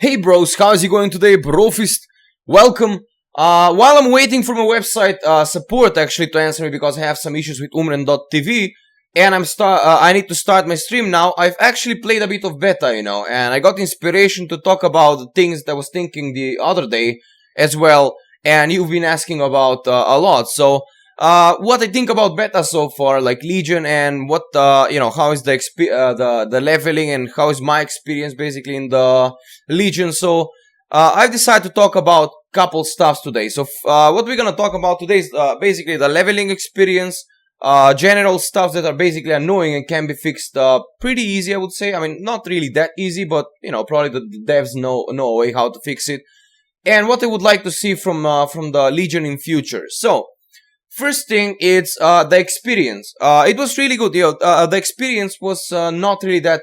Hey bros, how's it going today, brofist? Welcome. While I'm waiting for my website support actually to answer me because I have some issues with umren.tv and I need to start my stream now. I've actually played a bit of beta, and I got inspiration to talk about the things that I was thinking the other day as well, and you've been asking about a lot. So what I think about beta so far, like Legion, and what how is the leveling and how is my experience basically in the Legion. So I've decided to talk about couple stuffs today. So what we're gonna talk about today is basically the leveling experience, general stuff that are basically annoying and can be fixed pretty easy, I would say. I mean, not really that easy, but probably the devs know a way how to fix it, and what I would like to see from the Legion in future. So first thing is the experience. It was really good. The experience was not really that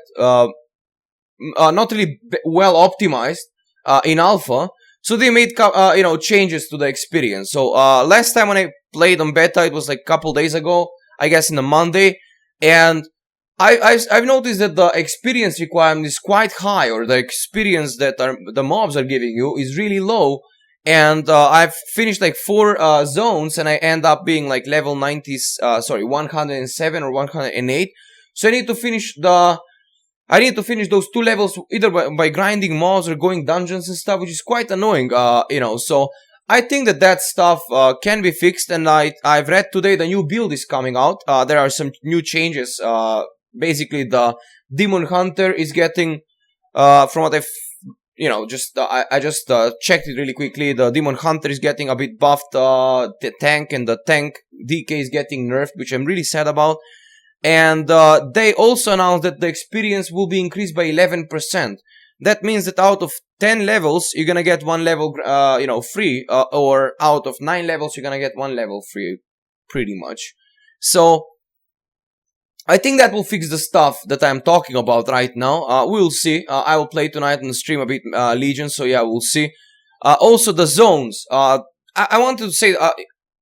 well optimized in alpha, so they made changes to the experience. So last time when I played on beta, it was like a couple days ago, I guess in a Monday, and I've noticed that the experience requirement is quite high, or the experience that the mobs are giving you is really low. And I've finished like 4 zones, and I end up being like level 107 or 108. So I need to finish those 2 levels either by grinding mobs or going dungeons and stuff, which is quite annoying. So I think that stuff can be fixed, and I've read today the new build is coming out. There are some new changes. Basically, the Demon Hunter is getting, from what I've I just checked it really quickly. The Demon Hunter is getting a bit buffed. The tank DK is getting nerfed, which I'm really sad about. And they also announced that the experience will be increased by 11%. That means that out of 10 levels, you're gonna get 1 level, free. Or out of 9 levels, you're gonna get 1 level free, pretty much. So I think that will fix the stuff that I'm talking about right now. We'll see. I will play tonight on the stream a bit Legion, so yeah, we'll see. Also, the zones. I wanted to say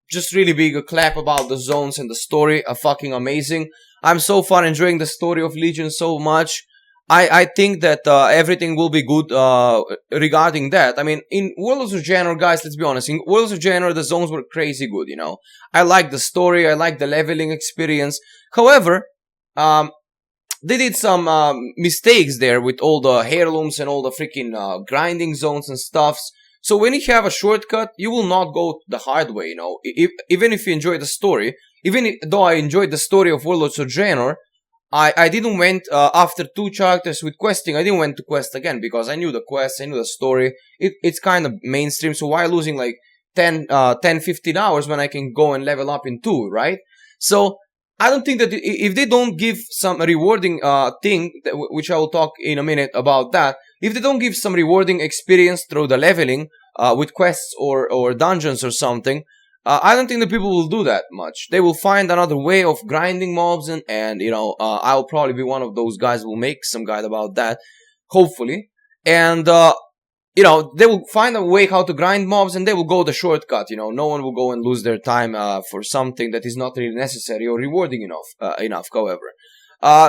just really big a clap about the zones and the story. Fucking amazing. I'm so far enjoying the story of Legion so much. I think that everything will be good regarding that. I mean, in Worlds of Genre, guys, let's be honest. In Worlds of Genre, the zones were crazy good, I like the story, I like the leveling experience. However, they did some mistakes there with all the heirlooms and all the freaking grinding zones and stuffs. So when you have a shortcut, you will not go the hard way, even if you enjoy the story. Though I enjoyed the story of Warlords of Draenor, I didn't went after 2 chapters with questing. I didn't went to quest again because I knew the quest, I knew the story. It's kind of mainstream, so why losing like 10-15 hours when I can go and level up in 2, right? So I don't think that if they don't give some rewarding thing, which I will talk in a minute about that, if they don't give some rewarding experience through the leveling with quests or dungeons or something, I don't think the people will do that much. They will find another way of grinding mobs, and I'll probably be one of those guys who will make some guide about that, hopefully. And they will find a way how to grind mobs, and they will go the shortcut. No one will go and lose their time for something that is not really necessary or rewarding enough. However,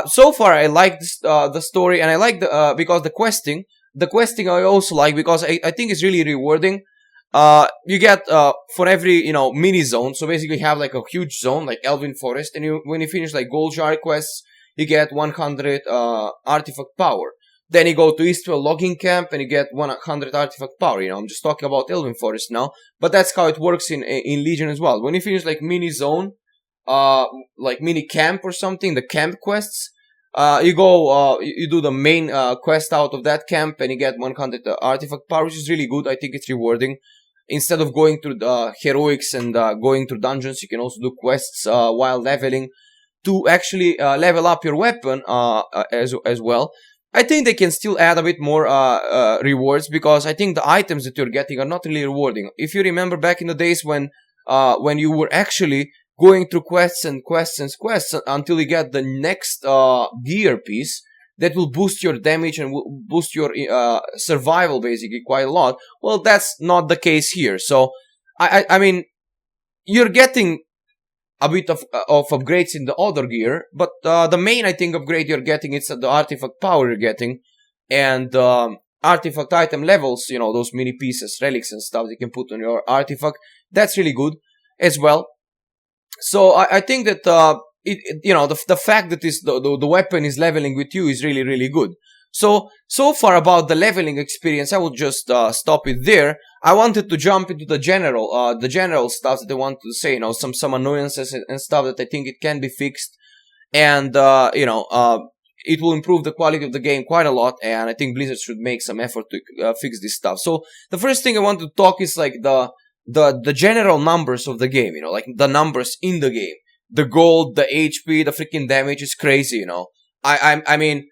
so far I like the story, and I like because the questing I also like because I think it's really rewarding. You get for every mini zone. So basically, you have like a huge zone like Elven Forest, and when you finish like gold jar quests, you get 100 artifact power. Then you go to Eastwell Logging Camp and you get 100 artifact power. I'm just talking about Elven Forest now, but that's how it works in Legion as well. When you finish like mini zone, like mini camp or something, the camp quests, you go, you do the main quest out of that camp and you get 100 artifact power, which is really good. I think it's rewarding. Instead of going through the heroics and going through dungeons, you can also do quests while leveling to actually level up your weapon as well. I think they can still add a bit more rewards, because I think the items that you're getting are not really rewarding. If you remember back in the days when you were actually going through quests until you get the next gear piece that will boost your damage and will boost your survival basically quite a lot. Well, that's not the case here. So I mean, you're getting a bit of upgrades in the other gear, but the main, I think, upgrade you're getting is the artifact power you're getting, and artifact item levels, those mini pieces, relics and stuff you can put on your artifact. That's really good as well. So I think that the fact that the weapon is leveling with you is really, really good. So far about the leveling experience, I will just stop it there. I wanted to jump into the general stuff that I wanted to say, some annoyances and stuff that I think it can be fixed, and it will improve the quality of the game quite a lot, and I think Blizzard should make some effort to fix this stuff. So the first thing I want to talk is like the general numbers of the game, like the numbers in the game. The gold, the HP, the freaking damage is crazy, I mean,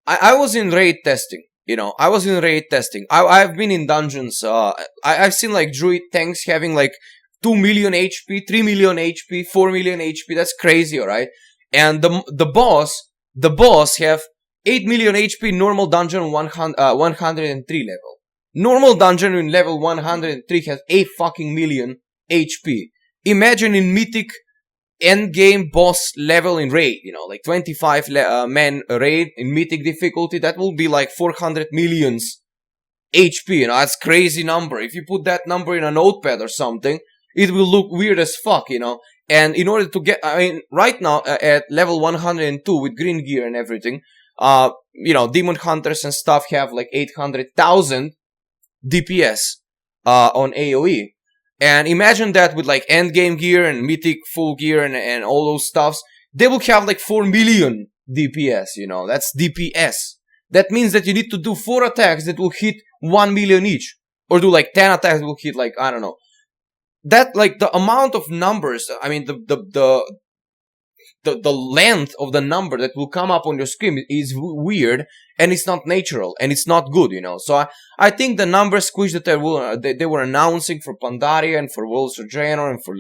I was in raid testing, I've been in dungeons, I've seen like druid tanks having like 2 million HP, 3 million HP, 4 million HP, that's crazy, alright? And the boss have 8 million HP, normal dungeon 103 level. Normal dungeon in level 103 has 8 fucking million HP. Imagine in mythic endgame boss level in raid, like 25 man raid in mythic difficulty, that will be like 400 millions HP, that's crazy number. If you put that number in a notepad or something, it will look weird as fuck, And in order to get, right now at level 102 with green gear and everything, demon hunters and stuff have like 800,000 DPS on AoE. And imagine that with like endgame gear and mythic full gear and all those stuffs, they will have like 4 million DPS, that's DPS. That means that you need to do 4 attacks that will hit 1 million each. Or do like 10 attacks that will hit like, I don't know. That, like, the amount of numbers, the length of the number that will come up on your screen is weird, and it's not natural, and it's not good, So I think the number squish that they were announcing for Pandaria and for Worlds of Draenor and for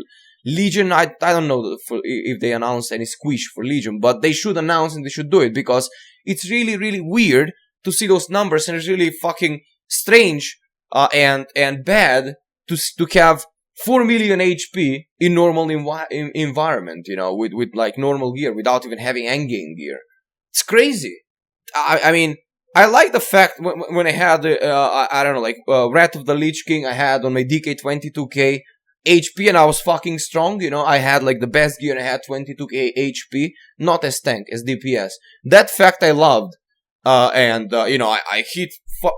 Legion, I don't know if they announced any squish for Legion, but they should announce and they should do it, because it's really, really weird to see those numbers, and it's really fucking strange and bad to have 4 million HP in normal environment, with like normal gear, without even having endgame gear. It's crazy. I mean, I like the fact when I had, Wrath of the Lich King, I had on my DK 22k HP, and I was fucking strong, I had like the best gear, and I had 22k HP, not as tank, as DPS. That fact I loved. I hit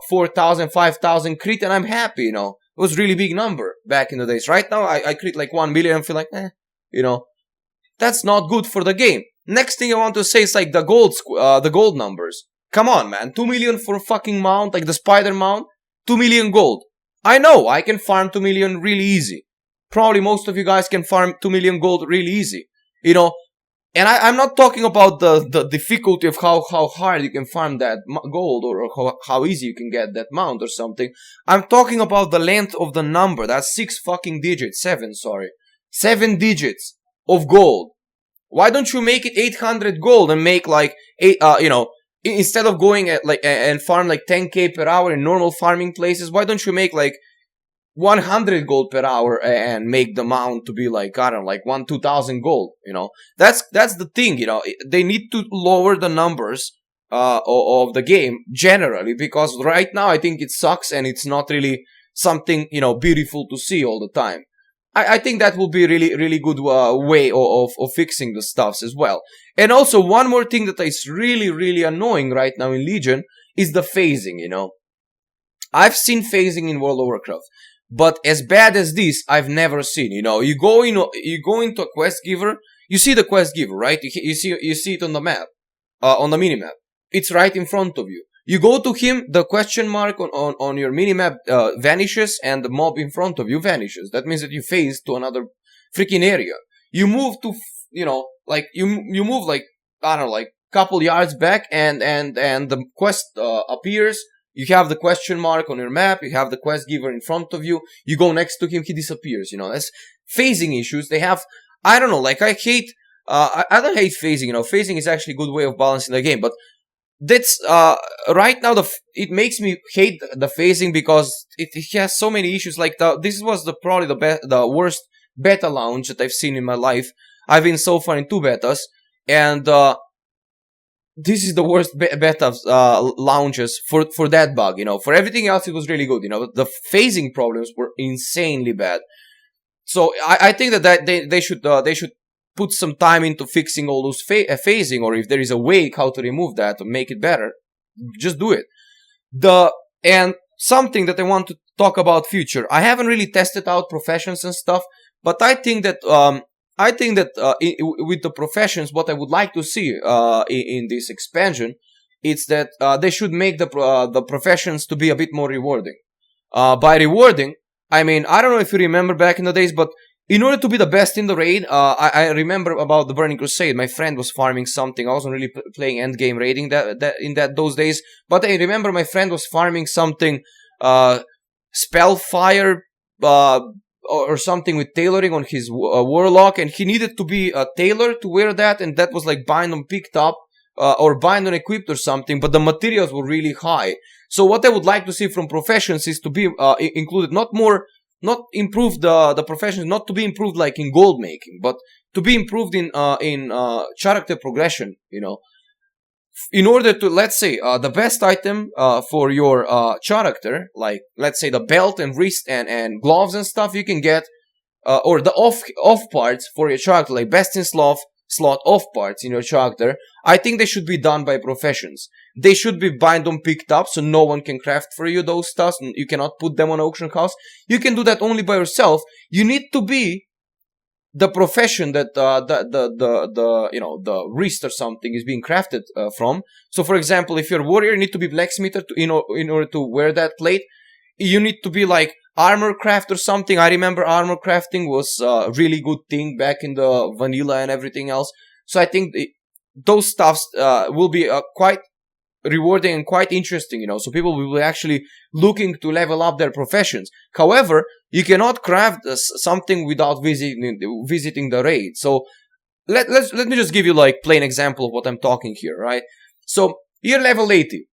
4,000, 5,000 crit, and I'm happy, It was a really big number back in the days. Right now, I crit like 1 million and feel like, that's not good for the game. Next thing I want to say is like the gold numbers. Come on, man. 2 million for a fucking mount, like the spider mount. 2 million gold. I know, I can farm 2 million really easy. Probably most of you guys can farm 2 million gold really easy. And I'm not talking about the difficulty of how hard you can farm that gold, or how easy you can get that mount or something. I'm talking about the length of the number. That's 6 fucking digits. 7, sorry. 7 digits of gold. Why don't you make it 800 gold and make like, instead of going at like, and farm like 10k per hour in normal farming places, why don't you make like 100 gold per hour and make the mount to be like, I don't know, like 2,000 gold, That's the thing, They need to lower the numbers of the game generally, because right now I think it sucks and it's not really something, beautiful to see all the time. I think that will be a really, really good way of fixing the stuffs as well. And also, one more thing that is really, really annoying right now in Legion is the phasing, I've seen phasing in World of Warcraft. But as bad as this, I've never seen. You go into a quest giver. You see the quest giver, right? You see it on the map, on the minimap. It's right in front of you. You go to him, the question mark on your minimap vanishes, and the mob in front of you vanishes. That means that you phase to another freaking area. You move to, like you move like, I don't know, like couple yards back, and the quest appears. You have the question mark on your map, you have the quest giver in front of you, you go next to him, he disappears, That's phasing issues. They have, I don't know, like I hate, I don't hate phasing, phasing is actually a good way of balancing the game, but that's, right now, it makes me hate the phasing because it has so many issues. Like, this was probably the worst beta launch that I've seen in my life. I've been so far in 2 betas, and, this is the worst beta launches for that bug. For everything else it was really good. The phasing problems were insanely bad. So I think that they should put some time into fixing all those phasing, or if there is a way how to remove that or make it better, just do it. And something that I want to talk about future. I haven't really tested out professions and stuff, but I think that with the professions, what I would like to see in this expansion, it's that they should make the professions to be a bit more rewarding. By rewarding, I mean, I don't know if you remember back in the days, but in order to be the best in the raid, I remember about the Burning Crusade. My friend was farming something. I wasn't really playing endgame raiding those days, but I remember my friend was farming something, Spellfire, or something with tailoring on his warlock, and he needed to be tailored to wear that, and that was like bind on picked up or bind on equipped or something, but the materials were really high. So what I would like to see from professions is to be included, not improve the professions, not to be improved like in gold making, but to be improved in character progression. In order to, let's say, the best item for your character, like let's say the belt and wrist and gloves and stuff, you can get, or the off parts for your character, like best in slot off parts in your character. I think they should be done by professions. They should be bind on picked up, so no one can craft for you those stuff. You cannot put them on auction house. You can do that only by yourself. You need to be the profession that the wrist or something is being crafted from. So, for example, if you're a warrior, you need to be blacksmither in order to wear that plate. You need to be like armor craft or something. I remember armor crafting was a really good thing back in the vanilla and everything else. So I think those stuffs will be quite rewarding and quite interesting, so people will be actually looking to level up their professions. However, you cannot craft something without visiting the raid. So let me just give you like plain example of what I'm talking here, right? So you're level 80.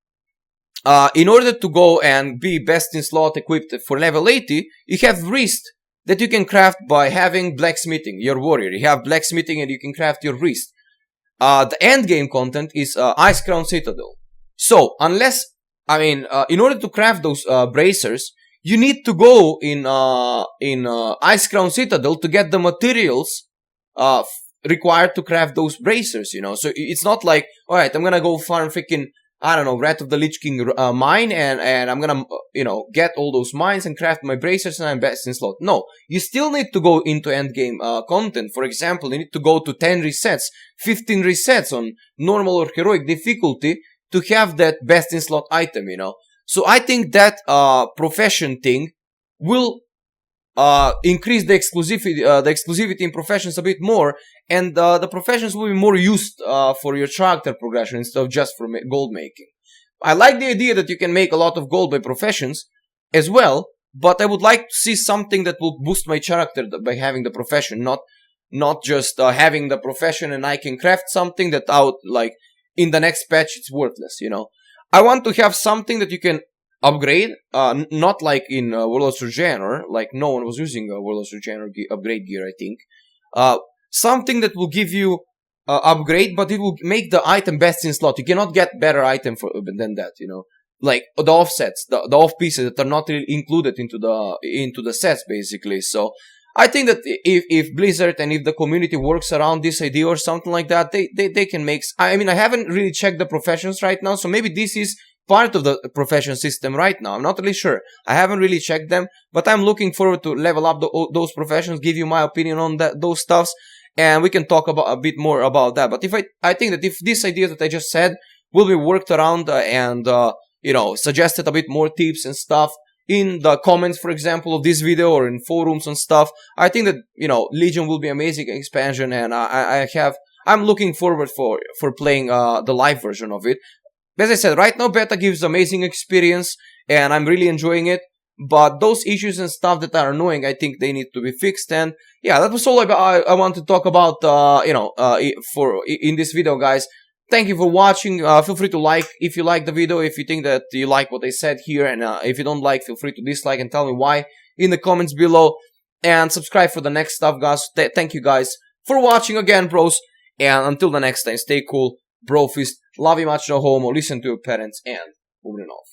In order to go and be best in slot equipped for level 80, you have wrist that you can craft by having blacksmithing. Your warrior, you have blacksmithing and you can craft your wrist. The end game content is Ice Crown Citadel. So, in order to craft those bracers, you need to go in Ice Crown Citadel to get the materials required to craft those bracers, So, it's not like, alright, I'm gonna go farm freaking, I don't know, Wrath of the Lich King mine, and I'm gonna, get all those mines and craft my bracers and I'm best in slot. No, you still need to go into endgame content. For example, you need to go to 10 resets, 15 resets on normal or heroic difficulty to have that best in slot item, So I think that profession thing will increase the exclusivity in professions a bit more, and the professions will be more used for your character progression instead of just for gold making. I like the idea that you can make a lot of gold by professions as well, but I would like to see something that will boost my character by having the profession, not just having the profession and I can craft something that in the next patch it's worthless, I want to have something that you can upgrade, not like in Warlords of Draenor, like no one was using Warlords of Draenor upgrade gear, I think. Something that will give you upgrade, but it will make the item best in slot. You cannot get better item than that, Like the offsets, the off pieces that are not really included into the sets, basically. So I think that if Blizzard and if the community works around this idea or something like that, they can make. I haven't really checked the professions right now, so maybe this is part of the profession system right now. I'm not really sure. I haven't really checked them, but I'm looking forward to level up those professions, give you my opinion on those stuffs, and we can talk about a bit more about that. But I think that if these ideas that I just said will be worked around and suggested a bit more tips and stuff in the comments, for example, of this video or in forums and stuff, I think that, Legion will be amazing expansion, and I'm looking forward for playing the live version of it. As I said, right now beta gives amazing experience and I'm really enjoying it, but those issues and stuff that are annoying, I think they need to be fixed. And yeah, that was all I want to talk about, in this video, guys. Thank you for watching. Feel free to like if you like the video, if you think that you like what I said here, and if you don't like, feel free to dislike and tell me why in the comments below, and subscribe for the next stuff, guys. Thank you guys for watching again, bros, and until the next time, stay cool, bro fist, Love you much, no homo. Listen to your parents and moving off.